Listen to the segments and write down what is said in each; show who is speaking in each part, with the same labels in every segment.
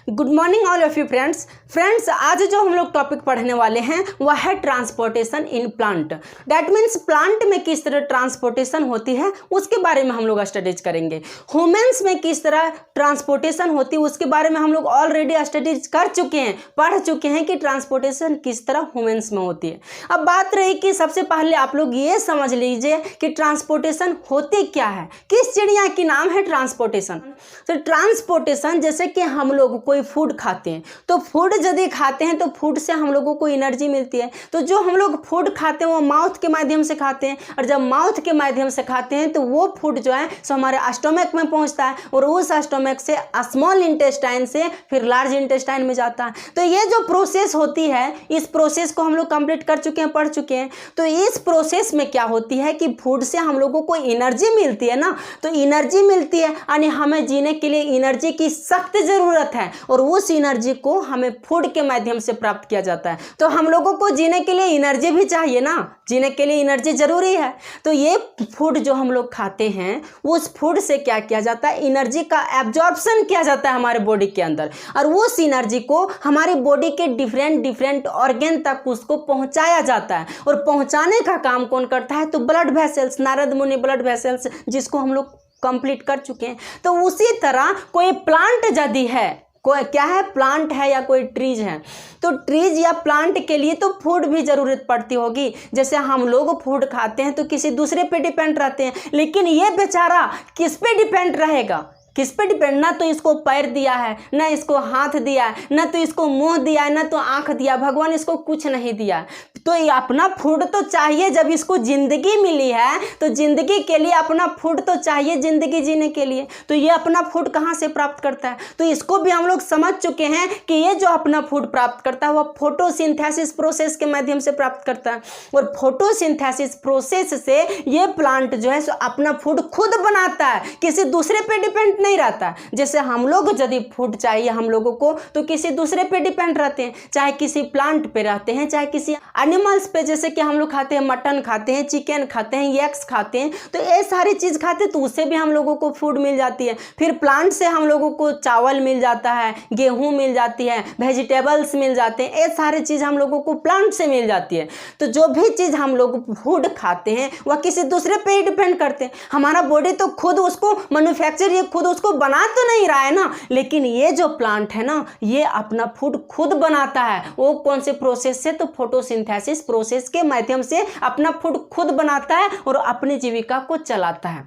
Speaker 1: Good morning all of you friends आज जो हम लोग टॉपिक पढ़ने वाले हैं वह है transportation in plant. That means plant में किस तरह ट्रांसपोर्टेशन होती है उसके बारे में हम लोग स्टडीज करेंगे। ह्यूमन्स में किस तरह ट्रांसपोर्टेशन होती है उसके बारे में हम लोग ऑलरेडी स्टडीज कर चुके हैं, पढ़ चुके हैं कि ट्रांसपोर्टेशन किस तरह ह्यूमन्स में होती है। अब बात रही कि सबसे पहले आप लोग ये समझ लीजिए कि ट्रांसपोर्टेशन होती क्या है, किस चिड़िया की नाम है ट्रांसपोर्टेशन। तो ट्रांसपोर्टेशन जैसे कि हम लोग कोई फूड खाते हैं तो फूड यदि खाते हैं तो फूड से हम लोगों को एनर्जी मिलती है। तो जो हम लोग फूड खाते हैं वो माउथ के माध्यम से खाते हैं, और जब माउथ के माध्यम से खाते हैं तो वो फूड जो है सो हमारे स्टोमक में पहुंचता है, और उस स्टोमक से स्मॉल इंटेस्टाइन से फिर लार्ज इंटेस्टाइन में जाता है। तो ये जो प्रोसेस होती है इस प्रोसेस को हम लोग कंप्लीट कर चुके हैं, पढ़ चुके हैं। तो इस प्रोसेस में क्या होती है कि फूड से हम लोगों को एनर्जी मिलती है ना, तो एनर्जी मिलती है यानी हमें जीने के लिए एनर्जी की सख्त ज़रूरत है, और उस एनर्जी को हमें फूड के माध्यम से प्राप्त किया जाता है। तो हम लोगों को जीने के लिए एनर्जी भी चाहिए ना, जीने के लिए एनर्जी जरूरी है। तो ये फूड जो हम लोग खाते हैं उस फूड से क्या किया जाता है, एनर्जी का एब्जॉर्प्शन किया जाता है हमारे बॉडी के अंदर, और उस एनर्जी को हमारी बॉडी के डिफरेंट ऑर्गन तक उसको पहुंचाया जाता है। और पहुंचाने का काम कौन करता है, तो ब्लड वेसल्स, नारद मुनि ब्लड वेसल्स, जिसको हम लोग कंप्लीट कर चुके हैं। तो उसी तरह कोई प्लांट यदि है, कोई क्या है, प्लांट है या कोई ट्रीज है, तो ट्रीज या प्लांट के लिए तो फूड भी ज़रूरत पड़ती होगी। जैसे हम लोग फूड खाते हैं तो किसी दूसरे पे डिपेंड रहते हैं, लेकिन ये बेचारा किस पे डिपेंड रहेगा, किस पे डिपेंड, ना तो इसको पैर दिया है, ना इसको हाथ दिया है, ना तो इसको मुंह दिया है, ना तो आंख दिया, भगवान इसको कुछ नहीं दिया। तो ये अपना फूड तो चाहिए, जब इसको ज़िंदगी मिली है तो ज़िंदगी के लिए अपना फूड तो चाहिए ज़िंदगी जीने के लिए। तो ये अपना फूड कहाँ से प्राप्त करता है, तो इसको भी हम लोग समझ चुके हैं कि ये जो अपना फूड प्राप्त करता है वह फोटोसिंथेसिस प्रोसेस के माध्यम से प्राप्त करता है। और फोटोसिंथेसिस प्रोसेस से ये प्लांट जो है सो अपना फूड खुद बनाता है, किसी दूसरे पे डिपेंड नहीं रहता। जैसे हम लोग यदि फूड चाहिए हम लोगों को तो किसी दूसरे पे डिपेंड रहते हैं, चाहे किसी प्लांट पे रहते हैं, चाहे किसी एनिमल्स पे, जैसे कि हम लोग खाते हैं मटन खाते हैं, चिकन खाते हैं, एग्स खाते हैं, तो ये सारी चीज़ खाते हैं तो उससे भी हम लोगों को फूड मिल जाती है। फिर प्लांट से हम लोगों को चावल मिल जाता है, गेहूँ मिल जाती है, वेजिटेबल्स मिल जाते हैं, ये सारी चीज़ हम लोगों को प्लांट से मिल जाती है। तो जो भी चीज़ हम लोग फूड खाते हैं वह किसी दूसरे पे ही डिपेंड करते हैं। हमारा बॉडी तो खुद उसको मैन्युफैक्चर, ये खुद उसको बना तो नहीं रहा है ना, लेकिन ये जो प्लांट है ना ये अपना फूड खुद बनाता है। वो कौन से प्रोसेस से, तो फोटोसिंथेसिस प्रोसेस के माध्यम से अपना फूड खुद बनाता है और अपनी जीविका को चलाता है।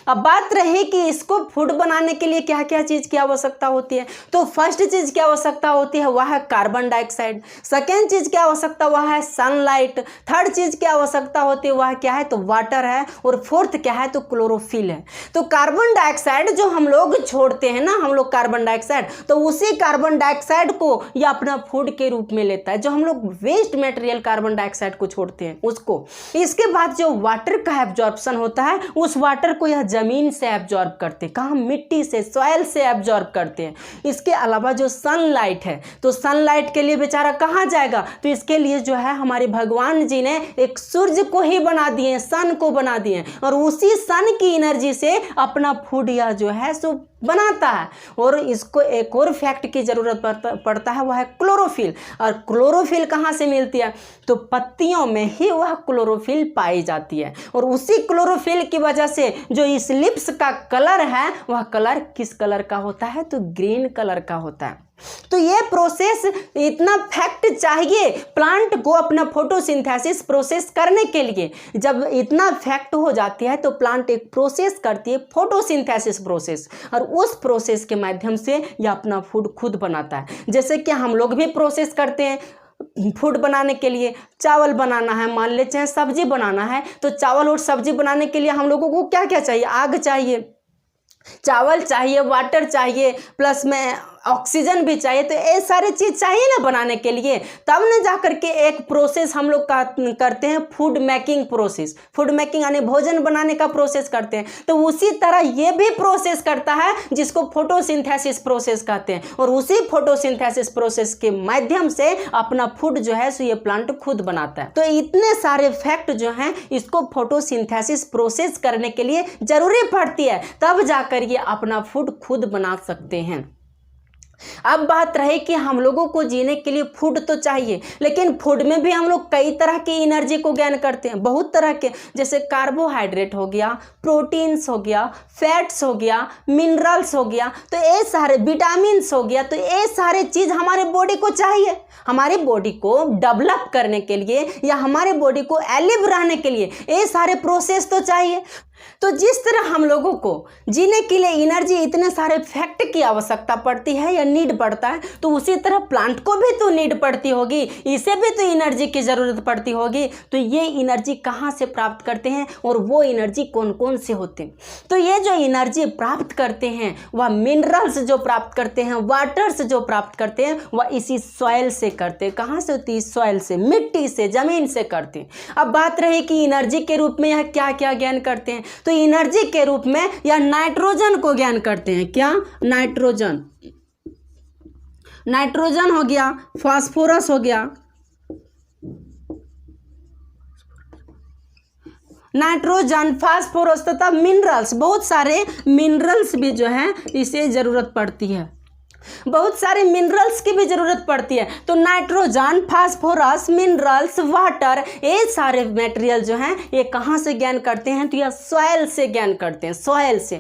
Speaker 1: अब बात रही कि इसको फूड बनाने के लिए क्या क्या चीज़ की आवश्यकता होती है, तो फर्स्ट चीज़ की आवश्यकता होती है वह है कार्बन डाइऑक्साइड, सेकेंड चीज़ की आवश्यकता वह है सनलाइट, थर्ड चीज़ की आवश्यकता होती है वह क्या है, तो वाटर है, और फोर्थ क्या है, तो क्लोरोफिल है। तो कार्बन डाइऑक्साइड जो हम लोग छोड़ते हैं ना, हम लोग कार्बन डाइऑक्साइड, तो उसी कार्बन डाइऑक्साइड को यह अपना फूड के रूप में लेता है। जो हम लोग वेस्ट मटेरियल कार्बन डाइऑक्साइड को छोड़ते हैं उसको, इसके बाद जो वाटर का एब्जॉर्प्शन होता है उस वाटर को यह जमीन से एब्जॉर्ब करते हैं, कहाँ, मिट्टी से, सॉइल से एब्जॉर्ब करते हैं। इसके अलावा जो सनलाइट है, तो सनलाइट के लिए बेचारा कहाँ जाएगा, तो इसके लिए जो है हमारे भगवान जी ने एक सूर्य को ही बना दिए, सन को बना दिए, और उसी सन की एनर्जी से अपना फूड यह जो है सो बनाता है। और इसको एक और फैक्ट की ज़रूरत पड़ता है वह है क्लोरोफिल। और क्लोरोफिल कहाँ से मिलती है, तो पत्तियों में ही वह क्लोरोफिल पाई जाती है, और उसी क्लोरोफिल की वजह से जो इस लिप्स का कलर है वह कलर किस कलर का होता है, तो ग्रीन कलर का होता है। तो ये प्रोसेस, इतना फैक्ट चाहिए प्लांट को अपना फोटोसिंथेसिस प्रोसेस करने के लिए। जब इतना फैक्ट हो जाती है तो प्लांट एक प्रोसेस करती है, फोटोसिंथेसिस प्रोसेस, और उस प्रोसेस के माध्यम से यह अपना फूड खुद बनाता है। जैसे कि हम लोग भी प्रोसेस करते हैं फूड बनाने के लिए, चावल बनाना है मान ले, चाहे सब्जी बनाना है, तो चावल और सब्जी बनाने के लिए हम लोगों को क्या क्या चाहिए, आग चाहिए, चावल चाहिए, वाटर चाहिए, प्लस में ऑक्सीजन भी चाहिए। तो ये सारी चीज़ चाहिए ना बनाने के लिए, तब न जा करके एक प्रोसेस हम लोग करते हैं food making process. Food making यानी भोजन बनाने का प्रोसेस करते हैं। तो उसी तरह ये भी प्रोसेस करता है जिसको फोटोसिंथेसिस प्रोसेस कहते हैं, और उसी फोटोसिंथेसिस प्रोसेस के माध्यम से अपना फूड जो है सो ये प्लांट खुद बनाता है। तो इतने सारे फैक्ट जो हैं इसको फोटोसिंथेसिस प्रोसेस करने के लिए जरूरी पड़ती है, तब जाकर ये अपना फूड खुद बना सकते हैं। अब बात रहे कि हम लोगों को जीने के लिए फूड तो चाहिए, लेकिन फूड में भी हम लोग कई तरह की एनर्जी को गेन करते हैं, बहुत तरह के, जैसे कार्बोहाइड्रेट हो गया, प्रोटीन्स हो गया, फैट्स हो गया, मिनरल्स हो गया, तो ये सारे विटामिन्स हो गया, तो ये सारे चीज़ हमारे बॉडी को चाहिए। हमारे बॉडी को डेवलप करने के लिए या हमारे बॉडी को एलिव रहने के लिए ये सारे प्रोसेस तो चाहिए। तो जिस तरह हम लोगों को जीने के लिए एनर्जी इतने सारे फैक्ट की आवश्यकता पड़ती है या नीड पड़ता है, तो उसी तरह प्लांट को भी तो नीड पड़ती होगी, इसे भी तो एनर्जी की ज़रूरत पड़ती होगी। तो ये एनर्जी कहाँ से प्राप्त करते हैं और वो एनर्जी कौन कौन से होते हैं? तो ये जो एनर्जी प्राप्त करते हैं वह मिनरल्स जो प्राप्त करते हैं, वाटर्स जो प्राप्त करते हैं, वह इसी सॉइल से करते हैं। कहाँ से होती है? सॉइल से, मिट्टी से, ज़मीन से करते हैं। अब बात रही कि एनर्जी के रूप में यह क्या क्या ज्ञान करते हैं, तो एनर्जी के रूप में या नाइट्रोजन को ज्ञान करते हैं। क्या? नाइट्रोजन। नाइट्रोजन हो गया, फास्फोरस हो गया, नाइट्रोजन, फास्फोरस तथा मिनरल्स, बहुत सारे मिनरल्स भी जो है इसे ज़रूरत पड़ती है, बहुत सारे मिनरल्स की भी ज़रूरत पड़ती है। तो नाइट्रोजन, फास्फोरस, मिनरल्स, वाटर, ये सारे मटेरियल जो हैं ये कहाँ से ज्ञान करते हैं? तो यह सॉइल से ज्ञान करते हैं, सॉइल से।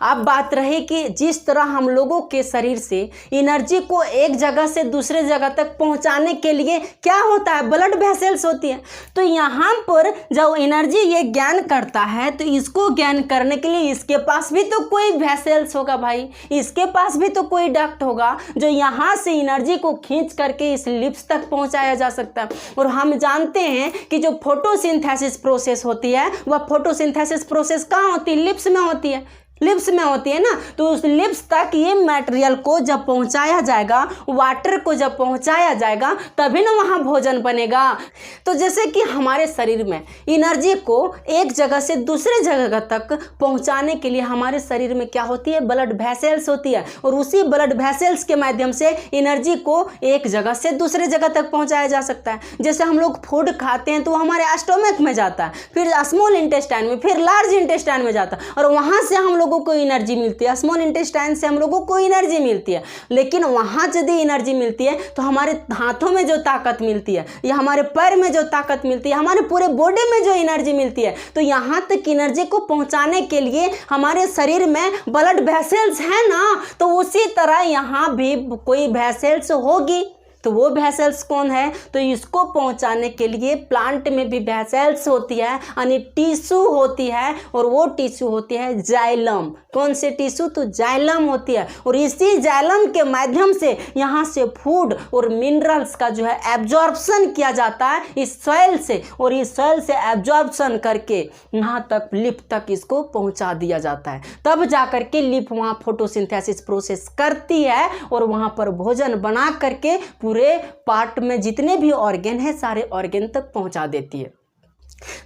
Speaker 1: अब बात रही कि जिस तरह हम लोगों के शरीर से एनर्जी को एक जगह से दूसरे जगह तक पहुँचाने के लिए क्या होता है? ब्लड वेसल्स होती है। तो यहाँ पर जब एनर्जी ये ज्ञान करता है तो इसको ज्ञान करने के लिए इसके पास भी तो कोई वेसल्स होगा भाई, इसके पास भी तो कोई डक्ट होगा जो यहाँ से एनर्जी को खींच करके इस लिप्स तक पहुंचाया जा सकता है। और हम जानते हैं कि जो फोटोसिंथेसिस प्रोसेस होती है वह फोटोसिंथेसिस प्रोसेस कहाँ होती है? लिप्स में होती है, लिप्स में होती है ना। तो उस लिप्स तक ये मटेरियल को जब पहुंचाया जाएगा, वाटर को जब पहुंचाया जाएगा, तभी ना वहाँ भोजन बनेगा। तो जैसे कि हमारे शरीर में एनर्जी को एक जगह से दूसरे जगह तक पहुंचाने के लिए हमारे शरीर में क्या होती है? ब्लड वेसल्स होती है, और उसी ब्लड वेसल्स के माध्यम से एनर्जी को एक जगह से दूसरे जगह तक पहुँचाया जा सकता है। जैसे हम लोग फूड खाते हैं तो हमारे स्टोमक में जाता है, फिर स्मॉल इंटेस्टाइन में, फिर लार्ज इंटेस्टाइन में जाता है, और वहाँ से हम लोगों को एनर्जी मिलती है। स्मॉल इंटेस्टाइन से हम लोगों को एनर्जी मिलती है। लेकिन वहाँ यदि एनर्जी मिलती है तो हमारे हाथों में जो ताकत मिलती है या हमारे पैर में जो ताकत मिलती है, हमारे पूरे बॉडी में जो एनर्जी मिलती है, तो यहाँ तक एनर्जी को पहुँचाने के लिए हमारे शरीर में ब्लड वेसल्स है ना। तो उसी तरह यहाँ भी कोई वेसल्स होगी। तो वो वेसल्स कौन है? तो इसको पहुंचाने के लिए प्लांट में भी वेसल्स होती है, यानी टिश्यू होती है, और वो टिश्यू होती है जाइलम। कौन से टिश्यू? तो जाइलम होती है। और इसी जाइलम के माध्यम से यहाँ से फूड और मिनरल्स का जो है एब्जॉर्प्शन किया जाता है इस सॉइल से, और इस सॉइल से एब्जॉर्प्शन करके यहाँ तक लिप तक इसको पहुँचा दिया जाता है। तब जाकर के लिप वहाँ फोटोसिंथेसिस प्रोसेस करती है और वहाँ पर भोजन बना करके पूरे पार्ट में जितने भी ऑर्गन है सारे ऑर्गन तक पहुंचा देती है।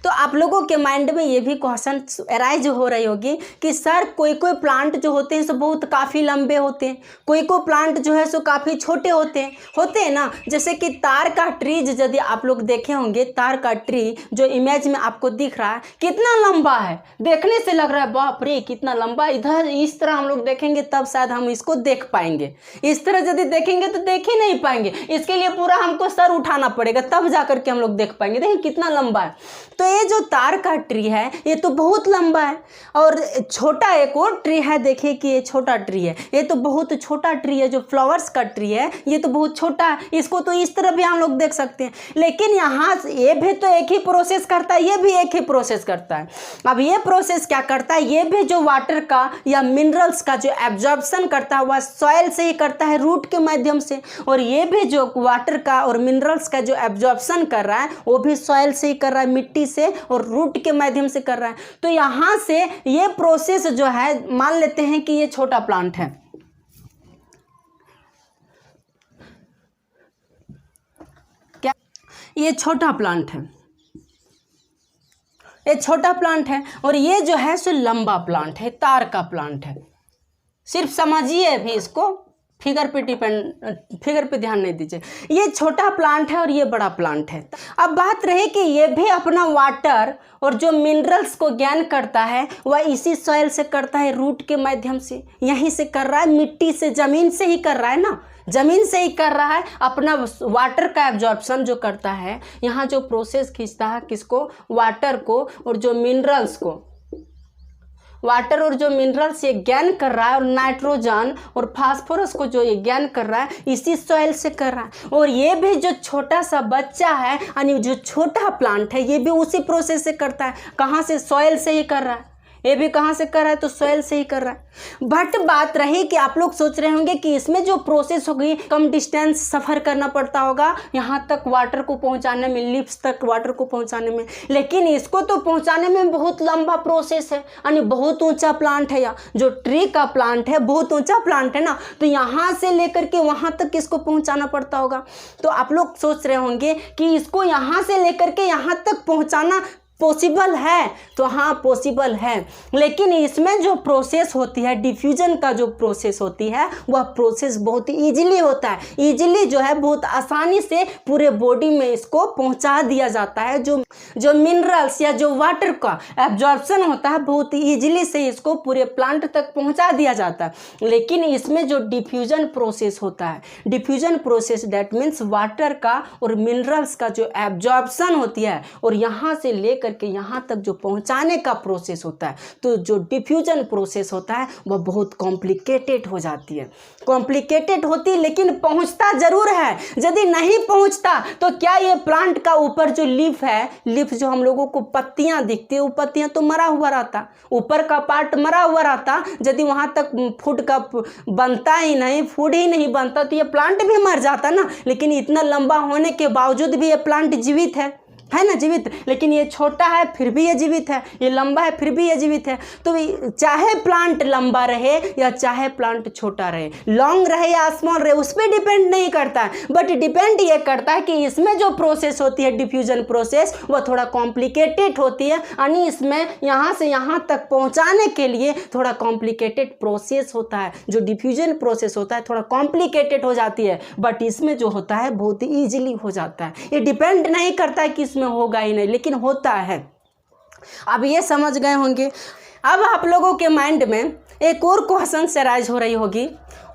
Speaker 1: तो आप लोगों के माइंड में ये भी क्वेश्चन अराइज हो रही होगी कि सर कोई कोई प्लांट जो होते हैं सो बहुत काफ़ी लंबे होते हैं, कोई कोई प्लांट जो है सो काफ़ी छोटे होते हैं ना। जैसे कि तार का ट्री यदि आप लोग देखे होंगे, तार का ट्री जो इमेज में आपको दिख रहा है कितना लंबा है, देखने से लग रहा है बाप रे कितना लंबा। इधर इस तरह हम लोग देखेंगे तब शायद हम इसको देख पाएंगे, इस तरह यदि देखेंगे तो देख ही नहीं पाएंगे। इसके लिए पूरा हमको सर उठाना पड़ेगा तब जा करके हम लोग देख पाएंगे। देखिए कितना लंबा है। तो ये जो तार का ट्री है ये तो बहुत लंबा है। और छोटा एक और ट्री है, देखिए कि ये छोटा ट्री है, ये तो बहुत छोटा ट्री है। जो फ्लावर्स का ट्री है ये तो बहुत छोटा है, इसको तो इस तरह भी हम लोग देख सकते हैं। लेकिन यहाँ ये भी तो एक ही प्रोसेस करता है, ये भी एक ही प्रोसेस करता है। अब ये प्रोसेस क्या करता है? ये भी जो वाटर का या मिनरल्स का जो एब्जॉर्प्शन करता है वह सॉइल से ही करता है, रूट के माध्यम से। और ये भी जो वाटर का और मिनरल्स का जो एब्जॉर्प्शन कर रहा है वो भी सॉइल से ही कर रहा है, मिट्टी से और रूट के माध्यम से कर रहा है। तो यहां से ये प्रोसेस जो है, मान लेते हैं कि ये छोटा प्लांट है, क्या ये छोटा प्लांट है, ये छोटा प्लांट है, और ये जो है सो लंबा प्लांट है, तार का प्लांट है। सिर्फ समझिए अभी इसको, फिगर पे ध्यान नहीं दीजिए। ये छोटा प्लांट है और ये बड़ा प्लांट है। अब बात रही कि ये भी अपना वाटर और जो मिनरल्स को गेन करता है वह इसी सॉइल से करता है, रूट के माध्यम से, यहीं से कर रहा है, मिट्टी से, ज़मीन से ही कर रहा है ना, ज़मीन से ही कर रहा है। अपना वाटर का एब्जॉर्प्शन जो करता है, यहाँ जो प्रोसेस खींचता है किसको, वाटर को और जो मिनरल्स को, वाटर और जो मिनरल्स ये गेन कर रहा है, और नाइट्रोजन और फास्फोरस को जो ये गेन कर रहा है इसी सॉइल से कर रहा है। और ये भी जो छोटा सा बच्चा है यानी जो छोटा प्लांट है ये भी उसी प्रोसेस से करता है। कहाँ से, सॉइल से ही कर रहा है। ये भी कहाँ से कर रहा है, तो सॉइल से ही कर रहा है। बट बात रही कि आप लोग सोच रहे होंगे कि इसमें जो प्रोसेस होगी कम डिस्टेंस सफ़र करना पड़ता होगा यहाँ तक वाटर को पहुँचाने में, लिप्स तक वाटर को पहुँचाने में, लेकिन इसको तो पहुँचाने में बहुत लंबा प्रोसेस है, यानी बहुत ऊंचा प्लांट है। या जो ट्री का प्लांट है बहुत ऊंचा प्लांट है ना, तो यहाँ से लेकर के वहाँ तक इसको पहुँचाना पड़ता होगा। तो आप लोग सोच रहे होंगे कि इसको यहाँ से लेकर के यहाँ तक पहुँचाना पॉसिबल है, तो हाँ पॉसिबल है, लेकिन इसमें जो प्रोसेस होती है, डिफ्यूजन का जो प्रोसेस होती है, वह प्रोसेस बहुत ईजिली होता है। ईजिली जो है बहुत आसानी से पूरे बॉडी में इसको पहुंचा दिया जाता है। जो मिनरल्स या जो वाटर का एब्जॉर्प्शन होता है बहुत ईजिली से इसको पूरे प्लांट तक पहुंचा दिया जाता है। लेकिन इसमें जो डिफ्यूजन प्रोसेस होता है, diffusion process that means water का और मिनरल्स का जो एब्जॉर्प्शन होती है और यहाँ से लेकर के यहाँ तक जो पहुँचाने का प्रोसेस होता है, तो जो डिफ्यूजन प्रोसेस होता है वह बहुत कॉम्प्लिकेटेड हो जाती है, कॉम्प्लिकेटेड होती है, लेकिन पहुँचता जरूर है। यदि नहीं पहुँचता तो क्या ये प्लांट का ऊपर जो लीफ है, लीफ जो हम लोगों को पत्तियाँ दिखती है, वो पत्तियाँ तो मरा हुआ रहता, ऊपर का पार्ट मरा हुआ रहता। यदि वहाँ तक फूड का बनता ही नहीं, फूड ही नहीं बनता तो ये प्लांट भी मर जाता ना। लेकिन इतना लंबा होने के बावजूद भी ये प्लांट जीवित है ना, जीवित। लेकिन ये छोटा है फिर भी ये जीवित है, ये लंबा है फिर भी ये जीवित है। तो चाहे प्लांट लंबा रहे या चाहे प्लांट छोटा रहे, लॉन्ग रहे या स्मॉल रहे, उस पर डिपेंड नहीं करता है, बट डिपेंड ये करता है कि इसमें जो प्रोसेस होती है डिफ्यूजन प्रोसेस, वह थोड़ा कॉम्प्लिकेटेड होती है। यानी इसमें यहाँ से यहाँ तक पहुँचाने के लिए थोड़ा कॉम्प्लिकेटेड प्रोसेस होता है। जो डिफ्यूजन प्रोसेस होता है थोड़ा कॉम्प्लिकेटेड हो जाती है, बट इसमें जो होता है बहुत ईजिली हो जाता है। ये डिपेंड नहीं करता है कि इसमें होगा ही नहीं, लेकिन होता है। अब ये समझ गए होंगे। अब आप लोगों के माइंड में एक और क्वेश्चन से राइज हो रही होगी,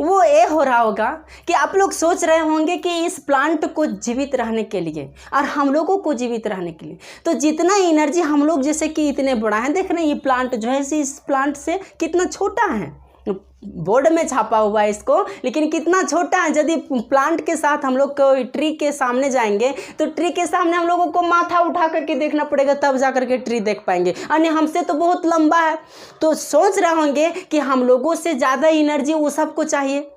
Speaker 1: वो ये हो रहा होगा कि आप लोग सोच रहे होंगे कि इस प्लांट को जीवित रहने के लिए और हम लोगों को जीवित रहने के लिए तो जितना एनर्जी हम लोग, जैसे कि इतने बड़ा है, देख रहे हैं ये प्लांट जो है इस प्लांट से कितना छोटा है, बोर्ड में छापा हुआ है इसको, लेकिन कितना छोटा है। यदि प्लांट के साथ हम लोग को ट्री के सामने जाएंगे तो ट्री के सामने हम लोगों को माथा उठा करके देखना पड़ेगा, तब जा करके ट्री देख पाएंगे, यानी हमसे तो बहुत लंबा है। तो सोच रहे होंगे कि हम लोगों से ज़्यादा एनर्जी वो सबको चाहिए,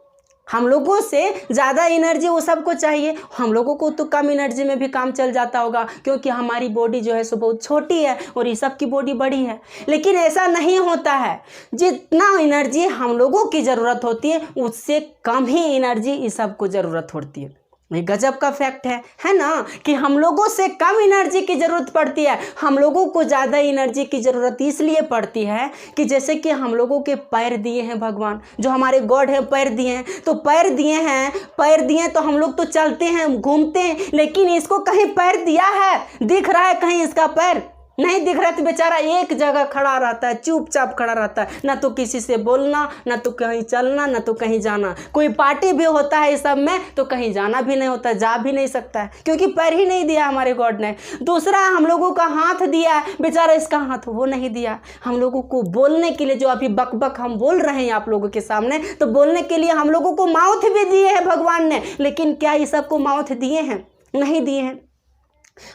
Speaker 1: हम लोगों से ज़्यादा एनर्जी वो सबको चाहिए, हम लोगों को तो कम एनर्जी में भी काम चल जाता होगा, क्योंकि हमारी बॉडी जो है सो बहुत छोटी है और ये सब की बॉडी बड़ी है। लेकिन ऐसा नहीं होता है, जितना एनर्जी हम लोगों की ज़रूरत होती है उससे कम ही एनर्जी इस सब को ज़रूरत होती है। ये गजब का फैक्ट है ना, कि हम लोगों से कम एनर्जी की ज़रूरत पड़ती है, हम लोगों को ज़्यादा एनर्जी की ज़रूरत इसलिए पड़ती है कि जैसे कि हम लोगों के पैर दिए हैं भगवान, जो हमारे गॉड है पैर दिए हैं, तो पैर दिए तो हम लोग तो चलते हैं, घूमते हैं, लेकिन इसको कहीं पैर दिया है, दिख रहा है कहीं इसका पैर? नहीं दिख रहा, तो बेचारा एक जगह खड़ा रहता है, चुपचाप खड़ा रहता है, ना तो किसी से बोलना, ना तो कहीं चलना, ना तो कहीं जाना। कोई पार्टी भी होता है इस सब में तो कहीं जाना भी नहीं होता, जा भी नहीं सकता है, क्योंकि पैर ही नहीं दिया हमारे गॉड ने। दूसरा हम लोगों का हाथ दिया है, बेचारा इसका हाथ वो नहीं दिया। हम लोगों को बोलने के लिए, जो अभी बक हम बोल रहे हैं आप लोगों के सामने, तो बोलने के लिए हम लोगों को माउथ भी दिए हैं भगवान ने, लेकिन क्या ये सबको माउथ दिए हैं? नहीं दिए हैं।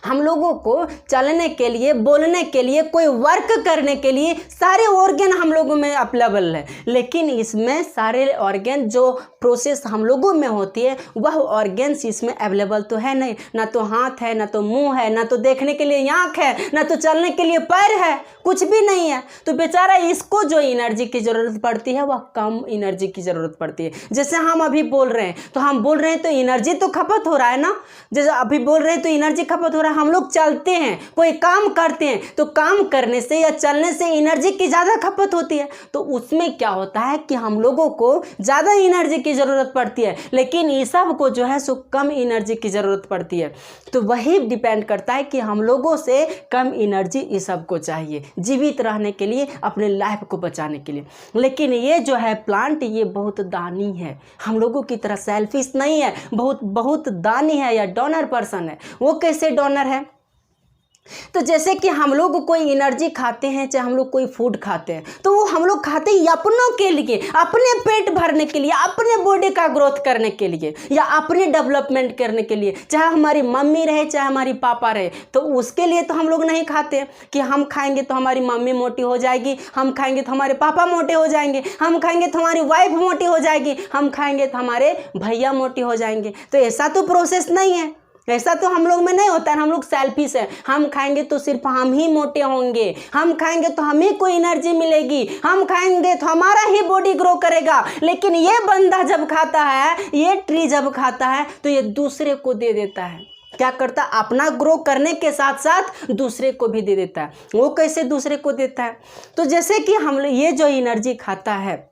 Speaker 1: हम लोगों को चलने के लिए, बोलने के लिए, कोई वर्क करने के लिए सारे ऑर्गन हम लोगों में अवेलेबल है, लेकिन इसमें सारे ऑर्गन जो प्रोसेस हम लोगों में होती है वह ऑर्गन्स इसमें अवेलेबल तो है नहीं। ना तो हाथ है, ना तो मुंह है, ना तो देखने के लिए आँख है, ना तो चलने के लिए पैर है, कुछ भी नहीं है। तो बेचारा इसको जो एनर्जी की ज़रूरत पड़ती है वह कम एनर्जी की ज़रूरत पड़ती है। जैसे हम अभी बोल रहे हैं तो हम बोल रहे हैं तो एनर्जी तो खपत हो रहा है ना, जैसे अभी बोल रहे हैं तो एनर्जी खपत खपत हो रहा है, हम लोग चलते हैं, कोई काम करते हैं, तो काम करने से या चलने से एनर्जी की ज़्यादा खपत होती है, तो उसमें क्या होता है कि हम लोगों को ज़्यादा एनर्जी की ज़रूरत पड़ती है, लेकिन ये सब को जो है सो कम एनर्जी की ज़रूरत पड़ती है। तो वही डिपेंड करता है कि हम लोगों से कम एनर्जी ये सब को चाहिए जीवित रहने के लिए, अपने लाइफ को बचाने के लिए। लेकिन ये जो है प्लांट, ये बहुत दानी है, हम लोगों की तरह सेल्फिश नहीं है, बहुत बहुत दानी है या डोनर पर्सन है। वो कैसे डोनर है? तो जैसे कि हम लोग कोई एनर्जी खाते हैं, चाहे हम लोग कोई फूड खाते हैं, तो वो हम लोग खाते हैं अपनों के लिए, अपने पेट भरने के लिए, अपने बॉडी का ग्रोथ करने के लिए, या अपने डेवलपमेंट करने के लिए। चाहे हमारी मम्मी रहे, चाहे हमारी पापा रहे, तो उसके लिए तो हम लोग नहीं खाते कि हम खाएंगे तो हमारी मम्मी मोटी हो जाएगी, हम खाएंगे तो हमारे पापा मोटे हो जाएंगे, हम खाएंगे तो हमारी वाइफ मोटी हो जाएगी, हम खाएंगे तो हमारे भैया मोटे हो जाएंगे। तो ऐसा तो प्रोसेस नहीं है, ऐसा तो हम लोग में नहीं होता है। हम लोग सेल्फिश है, हम खाएंगे तो सिर्फ हम ही मोटे होंगे, हम खाएंगे तो हमें कोई एनर्जी मिलेगी, हम खाएंगे तो हमारा ही बॉडी ग्रो करेगा। लेकिन ये बंदा जब खाता है, ये ट्री जब खाता है, तो ये दूसरे को दे देता है। क्या करता है? अपना ग्रो करने के साथ साथ दूसरे को भी दे देता है। वो कैसे दूसरे को देता है? तो जैसे कि हम ये जो एनर्जी खाता है,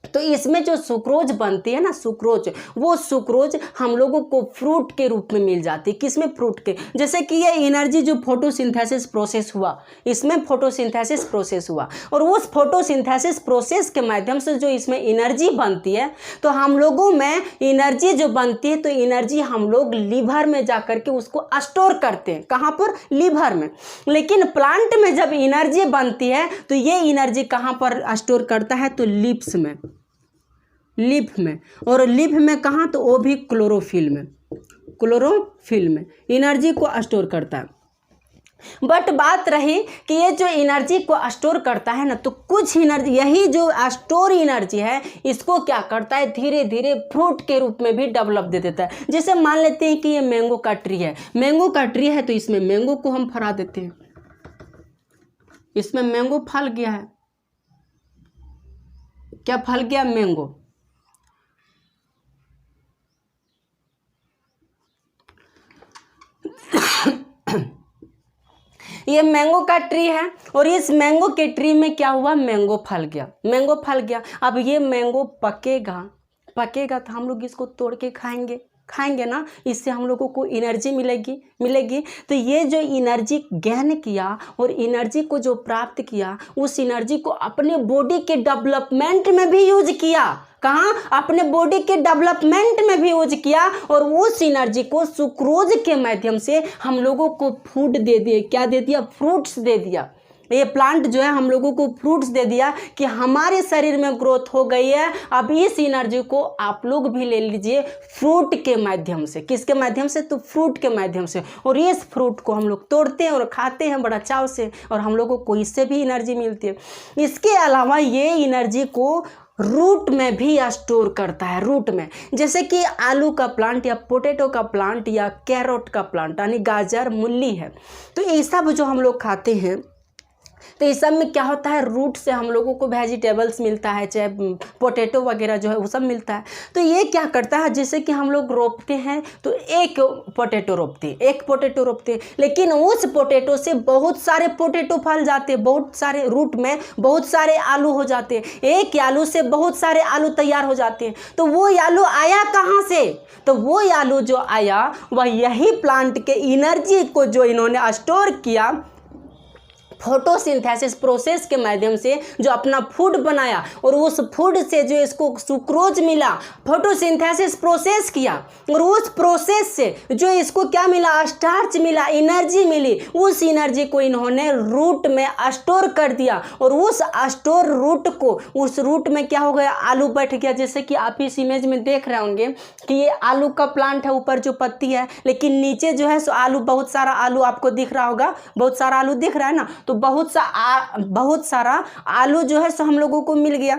Speaker 1: तो इसमें जो सुक्रोज बनती है ना, सुक्रोज, वो सुक्रोज हम लोगों को फ्रूट के रूप में मिल जाती है। किसमें? फ्रूट के। जैसे कि ये एनर्जी जो फोटोसिंथेसिस प्रोसेस हुआ, इसमें फोटोसिंथेसिस प्रोसेस हुआ, और उस फोटोसिंथेसिस प्रोसेस के माध्यम से जो इसमें एनर्जी बनती है, तो हम लोगों में एनर्जी जो बनती है, तो एनर्जी हम लोग लीवर में जा करके उसको स्टोर करते हैं। कहाँ पर? लीवर में। लेकिन प्लांट में जब एनर्जी बनती है, तो ये एनर्जी कहाँ पर स्टोर करता है? तो लिप्स में, लिफ में। और लिफ में कहाँ? तो वो भी क्लोरोफिल में, क्लोरोफिल में एनर्जी को स्टोर करता है। बट बात रही कि ये जो एनर्जी को स्टोर करता है ना, तो कुछ एनर्जी, यही जो स्टोर एनर्जी है, इसको क्या करता है? धीरे धीरे फ्रूट के रूप में भी डेवलप दे देता है। जैसे मान लेते हैं कि ये मैंगो का ट्री है, मैंगो का ट्री है, तो इसमें मैंगो को हम फरा देते हैं, इसमें मैंगो फल गया है। क्या फल गया? मैंगो। ये मैंगो का ट्री है, और इस मैंगो के ट्री में क्या हुआ? मैंगो फल गया, मैंगो फल गया। अब ये मैंगो पकेगा, पकेगा तो हम लोग इसको तोड़ के खाएंगे, खाएंगे ना, इससे हम लोगों को एनर्जी मिलेगी। तो ये जो एनर्जी गेन किया और एनर्जी को जो प्राप्त किया, उस एनर्जी को अपने बॉडी के डेवलपमेंट में भी यूज किया। कहाँ? अपने बॉडी के डेवलपमेंट में भी यूज किया, और उस एनर्जी को सुक्रोज के माध्यम से हम लोगों को फूड दे दिए। क्या दे दिया? फ्रूट्स दे दिया। ये प्लांट जो है हम लोगों को फ्रूट्स दे दिया कि हमारे शरीर में ग्रोथ हो गई है। अब इस एनर्जी को आप लोग भी ले लीजिए फ्रूट के माध्यम से। किसके माध्यम से? तो फ्रूट के माध्यम से। और इस फ्रूट को हम लोग तोड़ते हैं और खाते हैं बड़ा चाव से, और हम लोगों को इससे भी एनर्जी मिलती है। इसके अलावा ये एनर्जी को रूट में भी स्टोर करता है, रूट में। जैसे कि आलू का प्लांट या पोटैटो का प्लांट या कैरोट का प्लांट, यानी गाजर, मूली है, तो ये सब जो हम लोग खाते हैं, तो इस सब में क्या होता है? रूट से हम लोगों को वेजिटेबल्स मिलता है, चाहे पोटैटो वगैरह जो है वो सब मिलता है। तो ये क्या करता है? जैसे कि हम लोग रोपते हैं, तो एक पोटैटो रोपते हैं, लेकिन उस पोटैटो से बहुत सारे पोटैटो फल जाते हैं, बहुत सारे रूट में बहुत सारे आलू हो जाते हैं। एक आलू से बहुत सारे आलू तैयार हो जाते हैं। तो वो आलू आया कहाँ से? तो वो आलू जो आया, वह यही प्लांट के एनर्जी को जो इन्होंने स्टोर किया फोटोसिंथेसिस प्रोसेस के माध्यम से, जो अपना फूड बनाया, और उस फूड से जो इसको सुक्रोज मिला, फोटोसिंथेसिस प्रोसेस किया, और उस प्रोसेस से जो इसको क्या मिला? स्टार्च मिला, एनर्जी मिली। उस एनर्जी को इन्होंने रूट में स्टोर कर दिया, और उस स्टोर रूट को, उस रूट में क्या हो गया? आलू बैठ गया। जैसे कि आप इस इमेज में देख रहे होंगे कि ये आलू का प्लांट है, ऊपर जो पत्ती है, लेकिन नीचे जो है सो आलू, बहुत सारा आलू आपको दिख रहा होगा, बहुत सारा आलू दिख रहा है ना, तो बहुत सारा आलू जो है सो हम लोगों को मिल गया।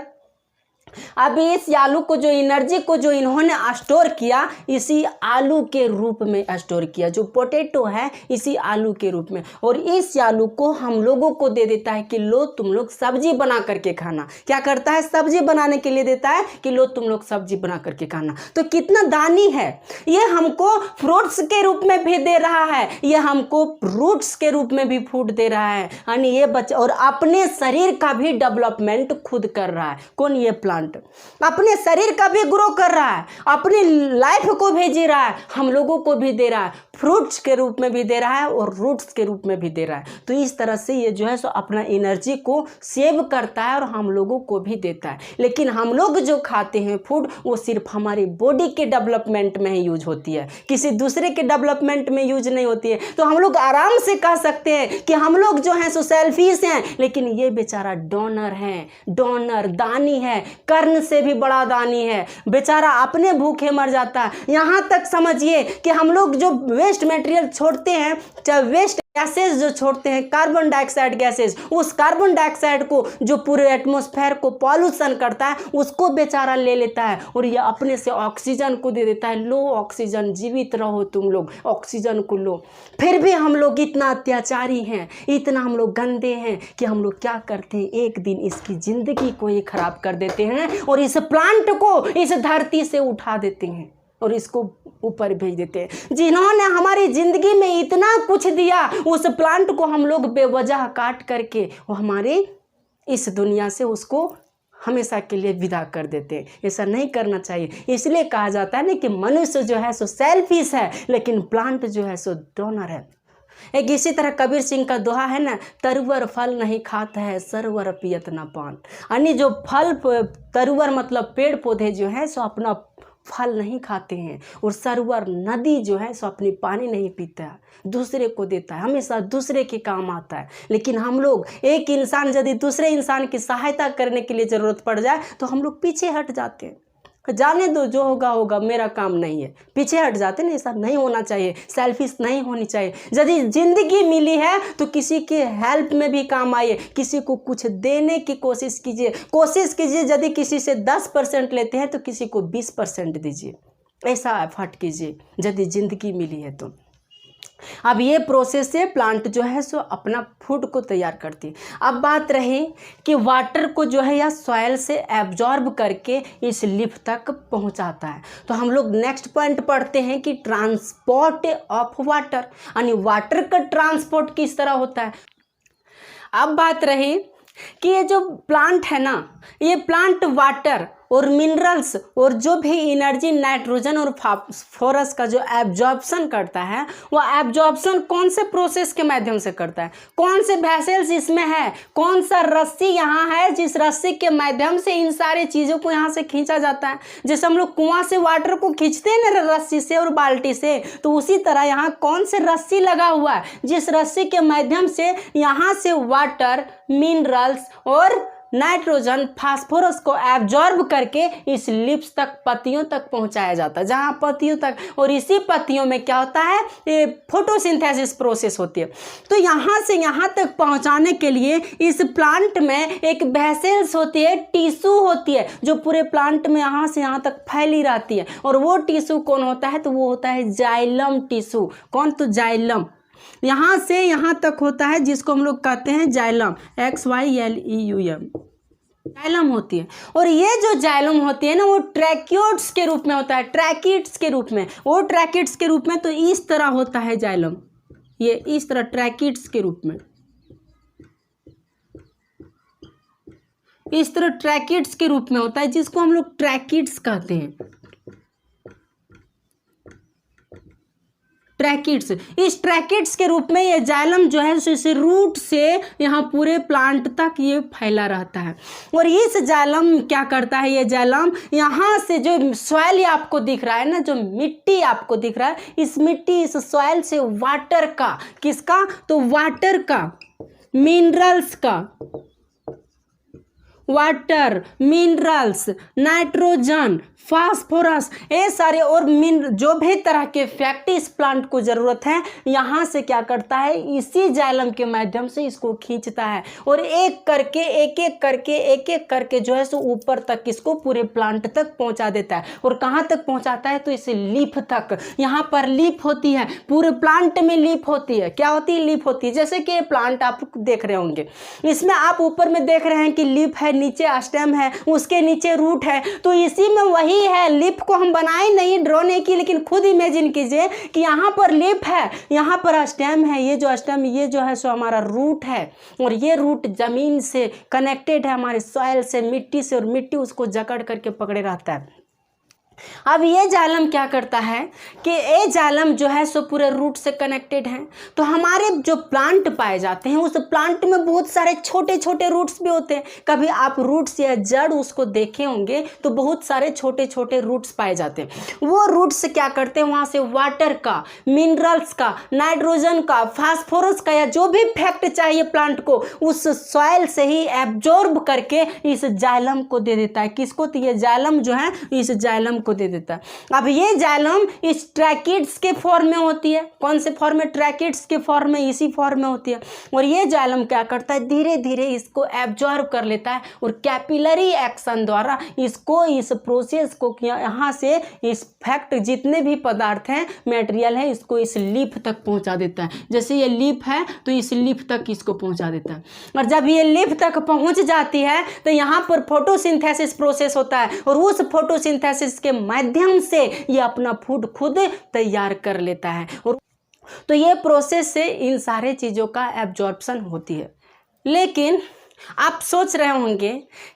Speaker 1: अब इस आलू को जो एनर्जी को जो इन्होंने स्टोर किया इसी आलू के रूप में स्टोर किया, जो पोटैटो है इसी आलू के रूप में, और इस आलू को हम लोगों को दे देता है कि लो तुम लोग सब्जी बना करके खाना। क्या करता है? सब्जी बनाने के लिए देता है कि लो तुम लोग सब्जी बना करके खाना। तो कितना दानी है ये, हमको फ्रूट्स के रूप में भी दे रहा है, ये हमको रूट्स के रूप में भी फूड दे रहा है, यानी ये बच्चा और अपने शरीर का भी डेवलपमेंट खुद कर रहा है। कौन? ये प्लांट अपने शरीर का भी ग्रो कर रहा है, अपनी लाइफ को भी जी रहा है, हम लोगों को भी दे रहा है, फ्रूट्स के रूप में भी दे रहा है और रूट्स के रूप में भी दे रहा है। तो इस तरह से ये जो है सो अपना एनर्जी को सेव करता है और हम लोगों को भी देता है। लेकिन हम लोग जो खाते हैं फूड वो सिर्फ हमारी बॉडी के डेवलपमेंट में ही यूज होती है, किसी दूसरे के डेवलपमेंट में यूज नहीं होती है। तो हम लोग आराम से कह सकते हैं कि हम लोग जो हैं सो सेल्फिश हैं, लेकिन ये बेचारा डोनर है, डोनर दानी है, कर्ण से भी बड़ा दानी है, बेचारा अपने भूखे मर जाता है। यहाँ तक समझिए कि हम लोग जो वेस्ट मटेरियल छोड़ते हैं, चाहे वेस्ट गैसेज जो छोड़ते हैं, कार्बन डाइऑक्साइड गैसेज, उस कार्बन डाइऑक्साइड को जो पूरे एटमॉस्फेयर को पॉल्यूशन करता है उसको बेचारा ले लेता है और ये अपने से ऑक्सीजन को दे देता है। लो ऑक्सीजन, जीवित रहो तुम लोग, ऑक्सीजन को लो। फिर भी हम लोग इतना अत्याचारी हैं, इतना हम लोग गंदे हैं कि हम लोग क्या करते हैं, एक दिन इसकी ज़िंदगी को ही खराब कर देते हैं और इस प्लांट को इस धरती से उठा देते हैं और इसको ऊपर भेज देते हैं। जिन्होंने हमारी ज़िंदगी में इतना कुछ दिया उस प्लांट को हम लोग बेवजह काट करके वो हमारे इस दुनिया से उसको हमेशा के लिए विदा कर देते हैं। ऐसा नहीं करना चाहिए। इसलिए कहा जाता है ना कि मनुष्य जो है सो सेल्फिश है, लेकिन प्लांट जो है सो डोनर है। एक इसी तरह कबीर सिंह का दोहा है ना, तरुवर फल नहीं खाता है, सरवर पियत न पान। यानी जो फल, तरुवर मतलब पेड़ पौधे जो है सो अपना फल नहीं खाते हैं, और सरवर नदी जो है सो अपनी पानी नहीं पीता है, दूसरे को देता है, हमेशा दूसरे के काम आता है। लेकिन हम लोग, एक इंसान यदि दूसरे इंसान की सहायता करने के लिए ज़रूरत पड़ जाए तो हम लोग पीछे हट जाते हैं, जाने दो जो होगा होगा, मेरा काम नहीं है, पीछे हट जाते ना। ऐसा नहीं होना चाहिए, सेल्फिश नहीं होनी चाहिए। यदि ज़िंदगी मिली है तो किसी के हेल्प में भी काम आइए, किसी को कुछ देने की कोशिश कीजिए। यदि किसी से 10% लेते हैं तो किसी को 20% दीजिए, ऐसा एफर्ट कीजिए यदि ज़िंदगी मिली है तो। अब ये प्रोसेस से प्लांट जो है सो अपना फूड को तैयार करती है। अब बात रही कि वाटर को जो है या सॉइल से एब्जॉर्ब करके इस लीफ तक पहुंचाता है। तो हम लोग नेक्स्ट पॉइंट पढ़ते हैं कि ट्रांसपोर्ट ऑफ वाटर, यानी वाटर का ट्रांसपोर्ट किस तरह होता है। अब बात रही कि ये जो प्लांट है ना, ये प्लांट वाटर और मिनरल्स और जो भी एनर्जी नाइट्रोजन और फास्फोरस का जो एब्जॉर्प्शन करता है, वो एब्जॉर्प्शन कौन से प्रोसेस के माध्यम से करता है, कौन से वेसल्स इसमें है, कौन सा रस्सी यहाँ है जिस रस्सी के माध्यम से इन सारी चीज़ों को यहाँ से खींचा जाता है। जैसे हम लोग कुआं से वाटर को खींचते हैं ना रस्सी से और बाल्टी से, तो उसी तरह यहाँ कौन से रस्सी लगा हुआ है जिस रस्सी के माध्यम से यहाँ से वाटर, मिनरल्स और नाइट्रोजन, फास्फोरस को एब्जॉर्ब करके इस लीव्स तक, पत्तियों तक पहुंचाया जाता है, जहां पत्तियों तक, और इसी पत्तियों में क्या होता है, ये फोटोसिंथेसिस प्रोसेस होती है। तो यहाँ से यहाँ तक पहुंचाने के लिए इस प्लांट में एक वेसल्स होती है, टिश्यू होती है, जो पूरे प्लांट में यहाँ से यहाँ तक फैली रहती है। और वो टिश्यू कौन होता है, तो वो होता है जाइलम टिश्यू। कौन? तो जाइलम यहाँ से यहाँ तक होता है, जिसको हम लोग कहते हैं जाइलम, XYLEUM, जाइलम होती है। और ये जो जाइलम होती है ना, वो ट्रैक्योट्स के रूप में होता है, ट्रैकिड्स के रूप में, वो ट्रैकिड्स के रूप में। तो इस तरह होता है जाइलम, ये इस तरह ट्रैकिड्स के रूप में, इस तरह ट्रैकिड्स के रूप में होता है, जिसको हम लोग ट्रैकिड्स कहते हैं, ट्रैकिड्स। इस ट्रैकिड्स के रूप में ये जाइलम जो है इसे रूट से यहाँ पूरे प्लांट तक ये फैला रहता है। और इस जाइलम क्या करता है, ये जाइलम यहाँ से जो सॉइल आपको दिख रहा है ना, जो मिट्टी आपको दिख रहा है, इस मिट्टी, इस सॉइल से वाटर का, किसका, तो वाटर का, मिनरल्स का वाटर, मिनरल्स, नाइट्रोजन, फास्फोरस, ये सारे और जो भी तरह के फैक्ट इस प्लांट को ज़रूरत है, यहाँ से क्या करता है, इसी जाइलम के माध्यम से इसको खींचता है और एक एक करके जो है सो ऊपर तक इसको पूरे प्लांट तक पहुँचा देता है। और कहाँ तक पहुँचाता है, तो इस लीफ तक। यहाँ पर लीफ होती है, पूरे प्लांट में लीफ होती है। क्या होती है, लीफ होती है। जैसे कि ये प्लांट आप देख रहे होंगे, इसमें आप ऊपर में देख रहे हैं कि लीफ है, नीचे स्टेम है, उसके नीचे रूट है। तो इसी में वही है, लीफ को हम बनाए नहीं, ड्रॉ नहीं की, लेकिन खुद इमेजिन कीजिए कि यहाँ पर लीफ है, यहाँ पर स्टेम है, ये जो स्टेम, ये जो है सो हमारा रूट है और ये रूट जमीन से कनेक्टेड है, हमारे सॉइल से, मिट्टी से, और मिट्टी उसको जकड़ करके पकड़े रहता है। अब ये जाइलम क्या करता है कि ये जाइलम जो है सो पूरे रूट से कनेक्टेड है। तो हमारे जो प्लांट पाए जाते हैं उस प्लांट में बहुत सारे छोटे छोटे रूट्स भी होते हैं। कभी आप रूट्स या जड़ उसको देखे होंगे तो बहुत सारे छोटे छोटे रूट्स पाए जाते हैं। वो रूट्स क्या करते हैं, वहाँ से वाटर का, मिनरल्स का, नाइट्रोजन का, फास्फोरस का या जो भी फैक्ट चाहिए प्लांट को, उस सॉइल से ही एब्जॉर्ब करके इस जाइलम को दे देता है। किसको, तो ये जाइलम जो है इस जाइलम दे देता है। अब ये जाइलम इस ट्रैकिड्स के फॉर्म में होती है। कौन से फॉर्म में, ट्रैकिड्स के फॉर्म में, इसी फॉर्म में होती है। और ये जाइलम क्या करता है, धीरे धीरे इसको एब्जॉर्ब कर लेता है और कैपिलरी एक्शन द्वारा इसको, इस प्रोसेस को यहाँ से इस फैक्ट जितने भी पदार्थ हैं, मटेरियल है, इसको इस लीफ तक पहुँचा देता है। जैसे ये लीफ है तो इस लीफ तक इसको पहुँचा देता है। और जब ये लीफ तक पहुँच जाती है तो यहाँ पर फोटोसिंथेसिस प्रोसेस होता है और उस फोटोसिंथेसिस के माध्यम से ये अपना फूड खुद तैयार कर लेता है। और तो ये प्रोसेस से इन सारे चीज़ों का एब्जॉर्प्शन होती है। लेकिन आप सोच रहे होंगे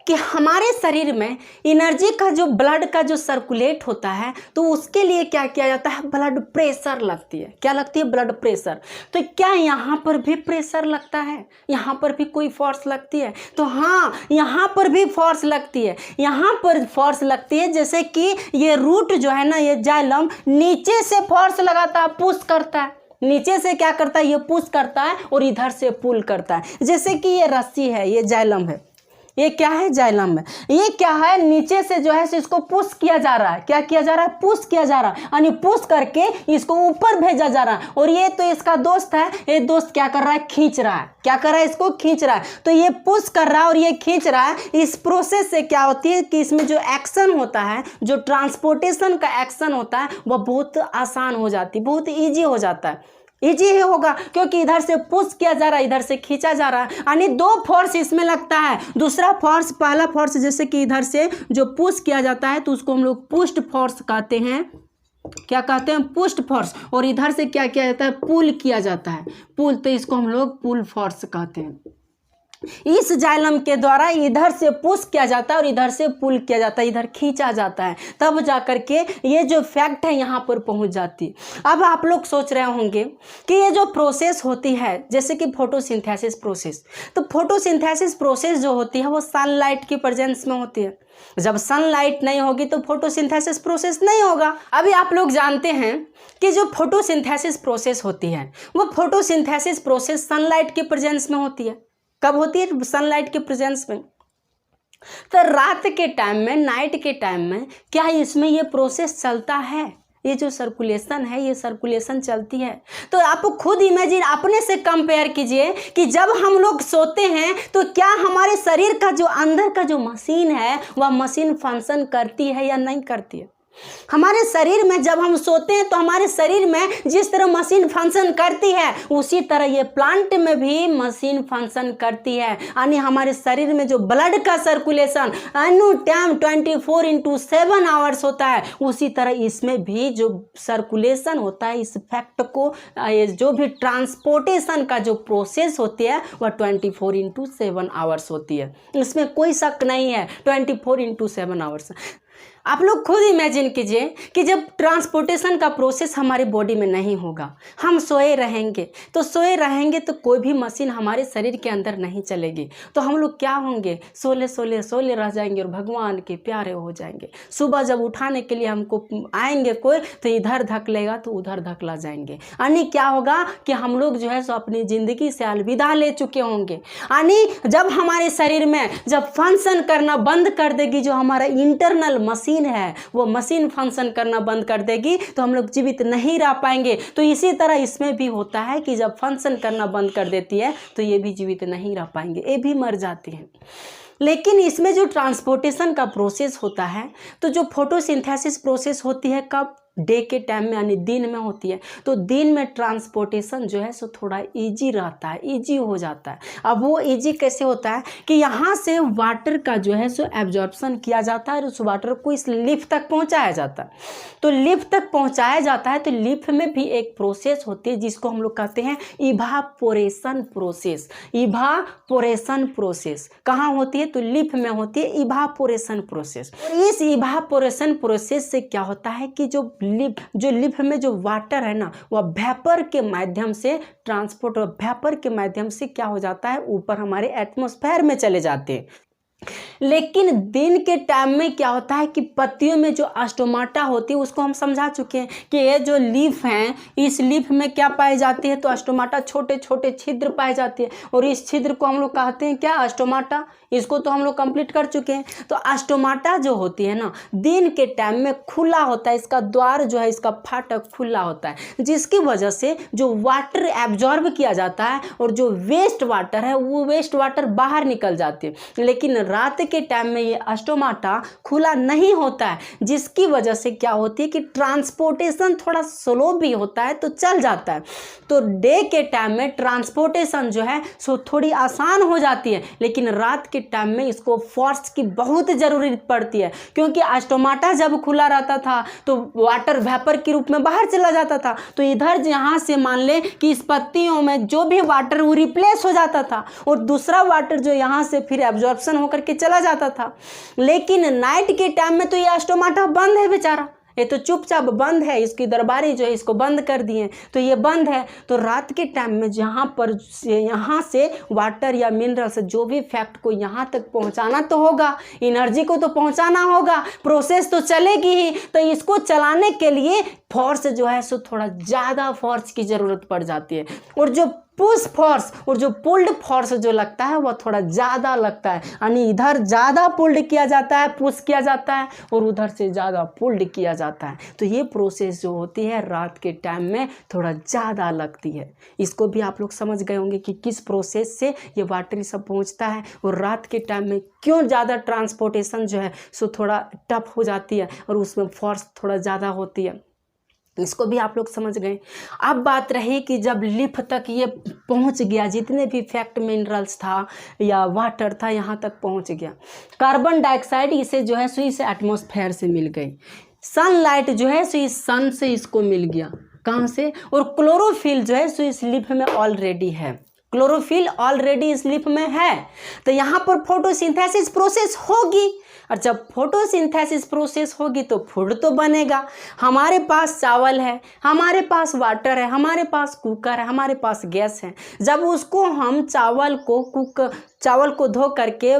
Speaker 1: कि हमारे शरीर में एनर्जी का जो ब्लड का जो सर्कुलेट होता है तो उसके लिए क्या किया जाता है, ब्लड प्रेशर लगती है। क्या लगती है, ब्लड प्रेशर। तो क्या यहाँ पर भी प्रेशर लगता है, यहाँ पर भी कोई फोर्स लगती है? तो हाँ, यहाँ पर भी फोर्स लगती है। यहाँ पर फोर्स लगती है जैसे कि ये रूट जो है ना, ये जाइलम नीचे से फोर्स लगाता है, पुश करता है। नीचे से क्या करता है, ये पुश करता है और इधर से पुल करता है। जैसे कि ये रस्सी है, ये जाइलम है, ये क्या है, जाइलम है। ये क्या है, नीचे से जो है इसको पुश किया जा रहा है। क्या किया जा रहा है, पुश किया जा रहा है, यानी पुश करके इसको ऊपर भेजा जा रहा है। और ये तो इसका दोस्त है, ये दोस्त क्या कर रहा है, खींच रहा है। क्या कर रहा है, इसको खींच रहा है। तो ये पुश कर रहा है और ये खींच रहा है। इस प्रोसेस से क्या होती है कि इसमें जो एक्शन होता है, जो ट्रांसपोर्टेशन का एक्शन होता है, वह बहुत आसान हो जाती है, बहुत ईजी हो जाता है। इजी ही होगा क्योंकि इधर से पुश किया जा रहा है, इधर से खींचा जा रहा है, यानी दो फोर्स इसमें लगता है। दूसरा फोर्स, पहला फोर्स जैसे कि इधर से जो पुश किया जाता है तो उसको हम लोग पुश्ड फोर्स कहते हैं। क्या कहते हैं, पुश्ड फोर्स। और इधर से क्या किया जाता है, पुल किया जाता है, पुल, तो इसको हम लोग पुल फोर्स कहते हैं। इस जाइलम के द्वारा इधर से पुश किया जाता है और इधर से पुल किया जाता है, इधर खींचा जाता है, तब जाकर के ये जो फैक्ट है यहाँ पर पहुँच जाती है। अब आप लोग सोच रहे होंगे कि ये जो प्रोसेस होती है जैसे कि फोटोसिंथेसिस प्रोसेस, तो फोटोसिंथेसिस प्रोसेस जो होती है वो सनलाइट की प्रेजेंस में होती है। जब सनलाइट नहीं होगी तो फोटोसिंथेसिस प्रोसेस नहीं होगा। अभी आप लोग जानते हैं कि जो फोटोसिंथेसिस प्रोसेस होती है वो फोटोसिंथेसिस प्रोसेस सनलाइट की प्रेजेंस में होती है। कब होती है, सनलाइट के प्रेजेंस में। तो रात के टाइम में, नाइट के टाइम में क्या इसमें ये प्रोसेस चलता है, ये जो सर्कुलेशन है, ये सर्कुलेशन चलती है। तो आप खुद इमेजिन, अपने से कंपेयर कीजिए कि जब हम लोग सोते हैं तो क्या हमारे शरीर का जो अंदर का जो मशीन है वह मशीन फंक्शन करती है या नहीं करती है। हमारे शरीर में जब हम सोते हैं तो हमारे शरीर में जिस तरह मशीन फंक्शन करती है उसी तरह ये प्लांट में भी मशीन फंक्शन करती है। यानी हमारे शरीर में जो ब्लड का सर्कुलेशन एनी टाइम 24/7 आवर्स होता है, उसी तरह इसमें भी जो सर्कुलेशन होता है, इस फैक्ट को, जो भी ट्रांसपोर्टेशन का जो प्रोसेस होती है वह 24/7 आवर्स होती है। इसमें कोई शक नहीं है, 24/7 आवर्स। आप लोग खुद इमेजिन कीजिए कि जब ट्रांसपोर्टेशन का प्रोसेस हमारी बॉडी में नहीं होगा, हम सोए रहेंगे तो कोई भी मशीन हमारे शरीर के अंदर नहीं चलेगी, तो हम लोग क्या होंगे, सोले रह जाएंगे और भगवान के प्यारे हो जाएंगे। सुबह जब उठाने के लिए हमको आएंगे कोई, तो इधर धकेलेगा तो उधर धकेला जाएंगे, यानी क्या होगा कि हम लोग जो है सो अपनी ज़िंदगी से अलविदा ले चुके होंगे। यानी जब हमारे शरीर में जब फंक्शन करना बंद कर देगी, जो हमारा इंटरनल मशीन है वो मशीन फंक्शन करना बंद कर देगी, तो हम लोग जीवित नहीं रह पाएंगे। तो इसी तरह इसमें भी होता है कि जब फंक्शन करना बंद कर देती है तो ये भी जीवित नहीं रह पाएंगे, ये भी मर जाती हैं। लेकिन इसमें जो ट्रांसपोर्टेशन का प्रोसेस होता है, तो जो फोटोसिंथेसिस प्रोसेस होती है कब, डे के टाइम में यानी दिन में होती है, तो दिन में ट्रांसपोर्टेशन जो है सो थोड़ा इजी रहता है, इजी हो जाता है। अब वो इजी कैसे होता है कि यहाँ से वाटर का जो है सो एब्जॉर्प्शन किया जाता है और उस वाटर को इस लिफ तक पहुँचाया जाता है। तो लिफ तक पहुँचाया जाता है, तो लिफ में भी एक प्रोसेस होती है जिसको हम लोग कहते हैं इवापोरेशन प्रोसेस। इवापोरेशन प्रोसेस कहाँ होती है, तो लिफ में होती है इवापोरेशन प्रोसेस। और इस इवापोरेशन प्रोसेस से क्या होता है कि जो लिफ में जो वाटर है ना, वह वेपर के माध्यम से ट्रांसपोर्ट, और वेपर के माध्यम से क्या हो जाता है, ऊपर हमारे एटमॉस्फेयर में चले जाते हैं। लेकिन दिन के टाइम में क्या होता है कि पत्तियों में जो स्टोमाटा होती है, उसको हम समझा चुके हैं कि ये जो लीफ हैं, इस लीफ में क्या पाई जाती है, तो स्टोमाटा छोटे छोटे छिद्र पाई जाती है, और इस छिद्र को हम लोग कहते हैं क्या, स्टोमाटा। इसको तो हम लोग कंप्लीट कर चुके हैं। तो स्टोमाटा जो होती है ना, दिन के टाइम में खुला होता है, इसका द्वार जो है, इसका फाटक खुला होता है, जिसकी वजह से जो वाटर एब्जॉर्ब किया जाता है और जो वेस्ट वाटर है वो वेस्ट वाटर बाहर निकल जाती है। लेकिन रात के टाइम में ये स्टोमाटा खुला नहीं होता है, जिसकी वजह से क्या होती है कि ट्रांसपोर्टेशन थोड़ा स्लो भी होता है, तो चल जाता है। तो डे के टाइम में ट्रांसपोर्टेशन जो है सो थोड़ी आसान हो जाती है, लेकिन रात के टाइम में इसको फोर्स की बहुत ज़रूरत पड़ती है, क्योंकि स्टोमाटा जब खुला रहता था तो वाटर वेपर के रूप में बाहर चला जाता था। तो इधर यहाँ से मान ले कि इस पत्तियों में जो भी वाटर वो रिप्लेस हो जाता था, और दूसरा वाटर जो यहाँ से फिर एब्जॉर्प्शन होकर के चला जाता था। लेकिन नाइट के टाइम में तो ये स्टोमाटा बंद है बेचारा, ये तो चुपचाप बंद है, इसकी दरबारी जो है इसको बंद कर दिए, तो ये बंद है। तो रात के टाइम में जहाँ पर यहाँ से वाटर या मिनरल्स जो भी फैक्ट को यहाँ तक पहुँचाना तो होगा, एनर्जी को तो पहुँचाना होगा, प्रोसेस तो चलेगी ही। तो इसको चलाने के लिए फोर्स जो है सो थोड़ा ज़्यादा फोर्स की ज़रूरत पड़ जाती है, और जो पुश फोर्स और जो पुल्ड फोर्स जो लगता है वह थोड़ा ज़्यादा लगता है, यानी इधर ज़्यादा पुल्ड किया जाता है, पुश किया जाता है, और उधर से ज़्यादा पुल्ड किया जाता है। तो ये प्रोसेस जो होती है रात के टाइम में थोड़ा ज़्यादा लगती है। इसको भी आप लोग समझ गए होंगे कि किस प्रोसेस से ये वाटर सब पहुँचता है, और रात के टाइम में क्यों ज़्यादा ट्रांसपोर्टेशन जो है सो थोड़ा टफ हो जाती है, और उसमें फोर्स थोड़ा ज़्यादा होती है। इसको भी आप लोग समझ गए। अब बात रही कि जब लिफ तक ये पहुंच गया, जितने भी फैक्ट मिनरल्स था या वाटर था यहाँ तक पहुंच गया, कार्बन डाइऑक्साइड इसे जो है सो इस एटमॉस्फेयर से मिल गई, सनलाइट जो है सो इस सन से इसको मिल गया, कहाँ से, और क्लोरोफिल जो है सो इस लिफ में ऑलरेडी है, क्लोरोफिल ऑलरेडी इस लिफ में है। तो यहाँ पर फोटोसिंथेसिस प्रोसेस होगी, और जब फोटोसिंथेसिस प्रोसेस होगी तो फूड तो बनेगा। हमारे पास चावल है, हमारे पास वाटर है, हमारे पास कुकर है, हमारे पास गैस है। जब उसको हम चावल को धो करके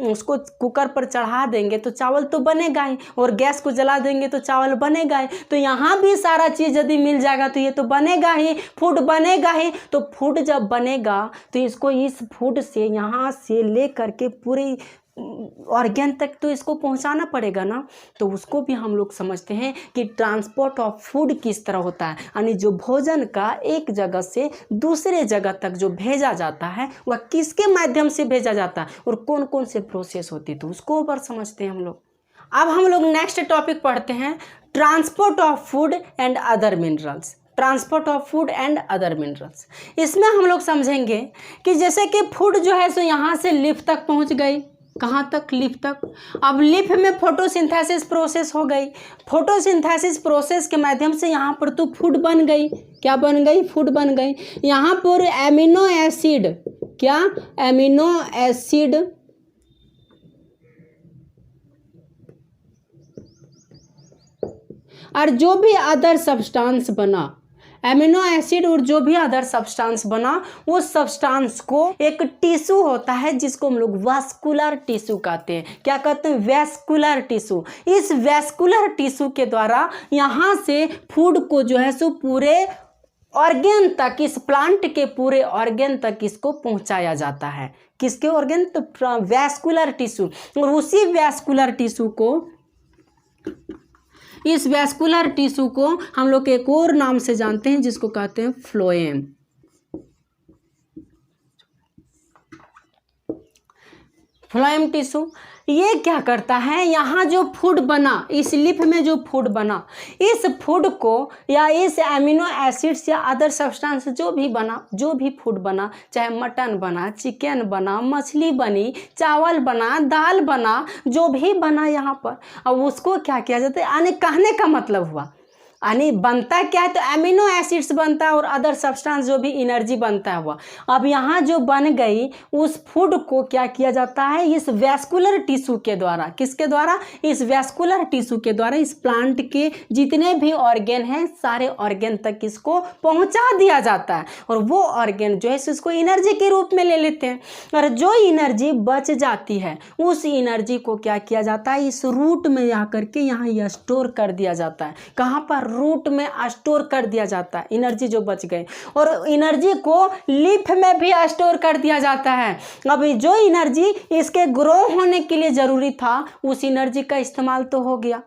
Speaker 1: उसको कुकर पर चढ़ा देंगे तो चावल तो बनेगा ही, और गैस को जला देंगे तो चावल बनेगा ही। तो यहाँ भी सारा चीज़ यदि मिल जाएगा तो ये तो बनेगा ही, फूड बनेगा ही। तो फूड जब बनेगा तो इसको इस फूड से यहाँ से ले करके पूरी ऑर्गेन तक तो इसको पहुंचाना पड़ेगा ना। तो उसको भी हम लोग समझते हैं कि ट्रांसपोर्ट ऑफ फूड किस तरह होता है, यानी जो भोजन का एक जगह से दूसरे जगह तक जो भेजा जाता है वह किसके माध्यम से भेजा जाता है और कौन कौन से प्रोसेस होती है, तो उसको ऊपर समझते हैं हम लोग। अब हम लोग नेक्स्ट टॉपिक पढ़ते हैं, transport of food and other minerals. Transport of food and other minerals, इसमें हम लोग समझेंगे कि जैसे कि फूड जो है सो यहाँ से लिफ तक पहुँच गई, कहाँ तक, लिफ तक। अब लिफ में फोटोसिंथेसिस प्रोसेस हो गई, फोटोसिंथेसिस प्रोसेस के माध्यम से यहाँ पर तो फूड बन गई, क्या बन गई, फूड बन गई। यहाँ पर एमिनो एसिड, क्या, एमिनो एसिड और जो भी अदर सब्सटेंस बना, एमिनो एसिड और जो भी अदर सब्सटेंस बना, उस सब्सटेंस को एक टिश्यू होता है जिसको हम लोग वैस्कुलर टिश्यू कहते हैं। क्या कहते हैं? Vascular tissue. इस वैस्कुलर टिश्यू के द्वारा यहाँ से फूड को जो है सो पूरे ऑर्गेन तक, इस प्लांट के पूरे ऑर्गेन तक इसको पहुंचाया जाता है। किसके ऑर्गेन? तो वैस्कुलर टिश्यू। और उसी वैस्कुलर टिश्यू को, इस वैस्कुलर टिश्यू को हम लोग एक और नाम से जानते हैं जिसको कहते हैं फ्लोएम। फ्लोएम टिश्यू ये क्या करता है? यहाँ जो फूड बना, इस लिप में जो फूड बना, इस फूड को या इस एमिनो एसिड्स या अदर सब्सटेंस जो भी फूड बना, चाहे मटन बना, चिकन बना, मछली बनी, चावल बना, दाल बना, जो भी बना यहाँ पर, अब उसको क्या किया जाता है? यानी कहने का मतलब हुआ, यानी बनता क्या है? तो एमिनो एसिड्स बनता है और अदर सब्सटेंस जो भी एनर्जी बनता है हुआ। अब यहाँ जो बन गई उस फूड को क्या किया जाता है? इस वैस्कुलर टिश्यू के द्वारा। किसके द्वारा? इस वैस्कुलर टिश्यू के द्वारा इस प्लांट के जितने भी ऑर्गेन हैं सारे ऑर्गेन तक इसको पहुँचा दिया जाता है और वो ऑर्गेन जो है इसको एनर्जी के रूप में ले लेते हैं। और जो एनर्जी बच जाती है उस एनर्जी को क्या किया जाता है? इस रूट में जा करके यहाँ स्टोर कर दिया जाता है। कहाँ पर? रूट में स्टोर कर दिया जाता है एनर्जी जो बच गए, और एनर्जी को लीफ में भी स्टोर कर दिया जाता है। अभी जो एनर्जी इसके ग्रो होने के लिए जरूरी था उस एनर्जी का इस्तेमाल तो हो गया,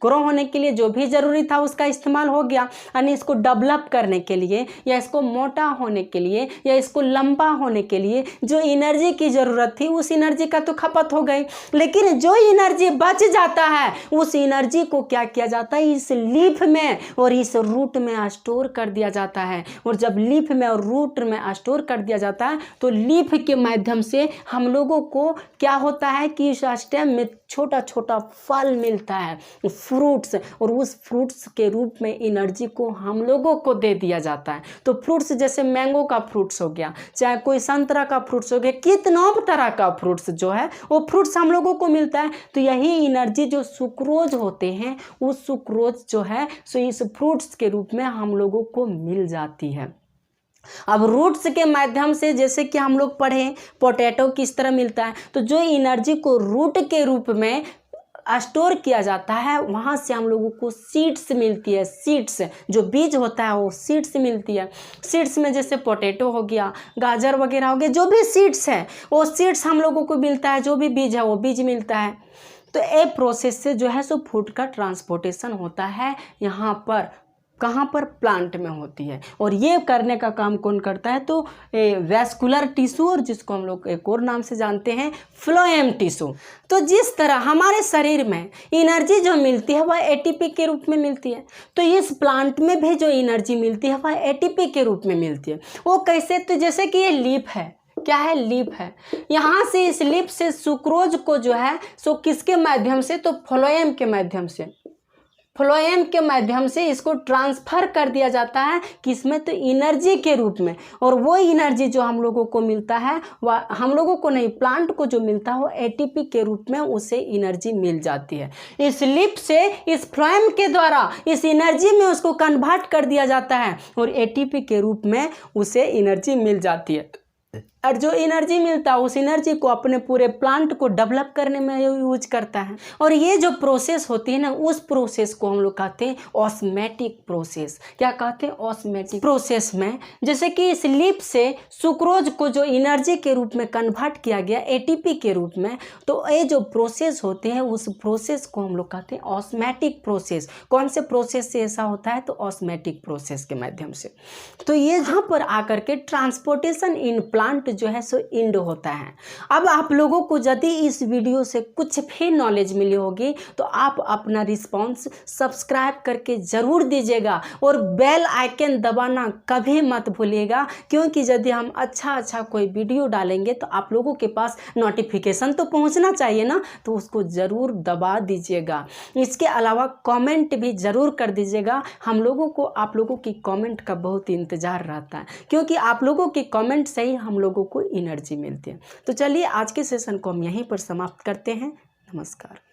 Speaker 1: ग्रो होने के लिए जो भी ज़रूरी था उसका इस्तेमाल हो गया, यानी इसको डेवलप करने के लिए या इसको मोटा होने के लिए या इसको लंबा होने के लिए जो एनर्जी की ज़रूरत थी उस एनर्जी का तो खपत हो गई। लेकिन जो एनर्जी बच जाता है उस एनर्जी को क्या किया जाता है? इस लीफ में और इस रूट में स्टोर कर दिया जाता है। और जब लीफ में और रूट में स्टोर कर दिया जाता है तो लीफ के माध्यम से हम लोगों को क्या होता है कि इस स्टेम में छोटा छोटा फल मिलता है, फ्रूट्स, और उस फ्रूट्स के रूप में एनर्जी को हम लोगों को दे दिया जाता है। तो फ्रूट्स जैसे मैंगो का फ्रूट्स हो गया, चाहे कोई संतरा का फ्रूट्स हो गया, कितनों तरह का फ्रूट्स जो है वो फ्रूट्स हम लोगों को मिलता है। तो यही एनर्जी जो सुक्रोज होते हैं उस सुक्रोज जो है सो इस फ्रूट्स के रूप में हम लोगों को मिल जाती है। अब रूट्स के माध्यम से जैसे कि हम लोग पढ़े पोटैटो किस तरह मिलता है, तो जो एनर्जी को रूट के रूप में स्टोर किया जाता है वहाँ से हम लोगों को सीड्स मिलती है। सीड्स जो बीज होता है वो सीड्स मिलती है। सीड्स में जैसे पोटैटो हो गया, गाजर वगैरह हो गया, जो भी सीड्स है वो सीड्स हम लोगों को मिलता है, जो भी बीज है वो बीज मिलता है। तो ये प्रोसेस से जो है सो फूड का ट्रांसपोर्टेशन होता है यहाँ पर। कहाँ पर? प्लांट में होती है। और ये करने का काम कौन करता है? तो वैस्कुलर टिश्यू, और जिसको हम लोग एक और नाम से जानते हैं फ्लोएम टिश्यू। तो जिस तरह हमारे शरीर में एनर्जी जो मिलती है वह एटीपी के रूप में मिलती है, तो इस प्लांट में भी जो एनर्जी मिलती है वह एटीपी के रूप में मिलती है। वो कैसे? तो जैसे कि ये लीफ है, क्या है? लीफ है। यहाँ से इस लीफ से सुक्रोज को जो है सो किसके माध्यम से? तो फ्लोएम के माध्यम से, फ्लोएम के माध्यम से इसको ट्रांसफ़र कर दिया जाता है किसमें? तो एनर्जी के रूप में। और वो एनर्जी जो हम लोगों को मिलता है वह हम लोगों को नहीं, प्लांट को जो मिलता है वो एटीपी के रूप में उसे एनर्जी मिल जाती है। इस लिप से इस फ्लोएम के द्वारा इस एनर्जी में उसको कन्वर्ट कर दिया जाता है और एटीपी के रूप में उसे एनर्जी मिल जाती है। और जो एनर्जी मिलता है उस एनर्जी को अपने पूरे प्लांट को डेवलप करने में यूज करता है। और ये जो प्रोसेस होती है ना, उस प्रोसेस को हम लोग कहते हैं ऑस्मेटिक प्रोसेस। क्या कहते हैं? ऑस्मेटिक प्रोसेस में जैसे कि इस लीफ से सुक्रोज को जो एनर्जी के रूप में कन्वर्ट किया गया एटीपी के रूप में, तो ये जो प्रोसेस होते हैं उस प्रोसेस को हम लोग कहते हैं ऑस्मेटिक प्रोसेस। कौन से प्रोसेस से ऐसा होता है? तो ऑस्मेटिक प्रोसेस के माध्यम से। तो ये यहाँ पर आकर के ट्रांसपोर्टेशन इन प्लांट जो है सो इंड होता है। अब आप लोगों को यदि इस वीडियो से कुछ भी नॉलेज मिली होगी तो आप अपना रिस्पॉन्स सब्सक्राइब करके ज़रूर दीजिएगा और बेल आइकन दबाना कभी मत भूलिएगा, क्योंकि यदि हम अच्छा कोई वीडियो डालेंगे तो आप लोगों के पास नोटिफिकेशन तो पहुंचना चाहिए ना, तो उसको ज़रूर दबा दीजिएगा। इसके अलावा कमेंट भी ज़रूर कर दीजिएगा। हम लोगों को आप लोगों की कमेंट का बहुत इंतज़ार रहता है, क्योंकि आप लोगों की कमेंट से ही हम लोगों को एनर्जी मिलती है। तो चलिए आज के सेशन को हम यहीं पर समाप्त करते हैं। नमस्कार।